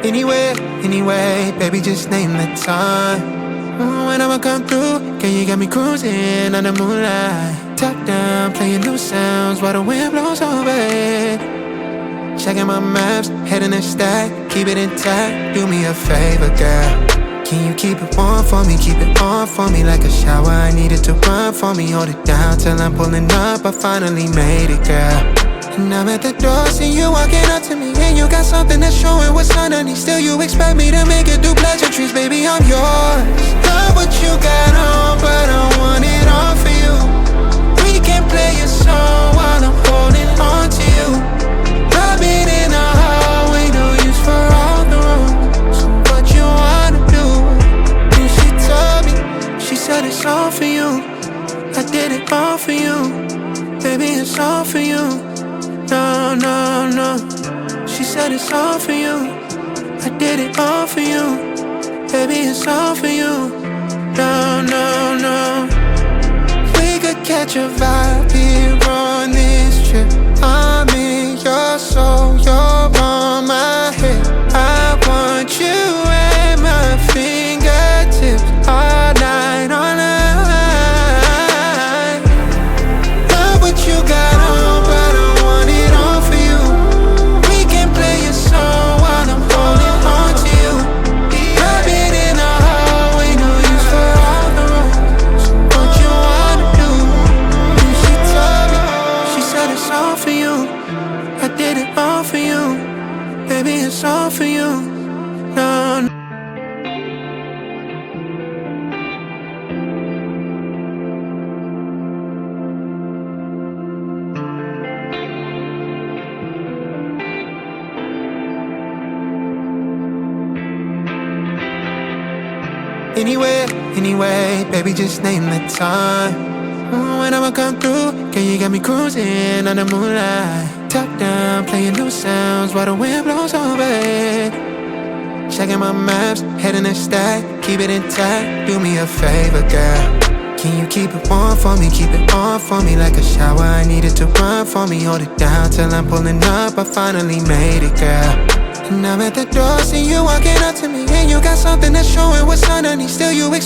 Anywhere, anyway, baby, just name the time. When I'ma come through, girl, you got me cruising under moonlight. Top down, playing new sounds while the wind blows over it. Checking my maps, heading a stack, keep it intact. Do me a favor, girl. Can you keep it warm for me, keep it on for me like a shower? I need it to run for me, hold it down till I'm pulling up. I finally made it, girl. And I'm at the door, see you walking up to me, and you got something that's showing what's underneath. Still you expect me to make it do pleasantries, baby, I'm yours. Love what you got on, but I want it all for you. We can play a song while I'm holding on to you. Rubbing in the hallway, no use for all the rooms. So what you wanna do? And she told me, she said it's all for you. I did it all for you, baby, it's all for you. No, no, no. She said it's all for you. I did it all for you. Baby, it's all for you. No, no, no. We could catch a vibe here on this trip. I'm in your soul, you're on my head. I want you at my fingertips all night, all night. Love what you got on, but it's all for you, no, no. Anywhere, anyway, baby, just name the time. When I'ma come through, girl, you got me cruising under moonlight. Top down, playing new sounds while the wind blows over it. Checking my maps, heading a stack, keep it intact. Do me a favor, girl. Can you keep it warm for me, keep it on for me like a shower? I need it to run for me, hold it down till I'm pulling up. I finally made it, girl. And I'm at the door, see you walking up to me, and you got something that's showing what's underneath. Still you expect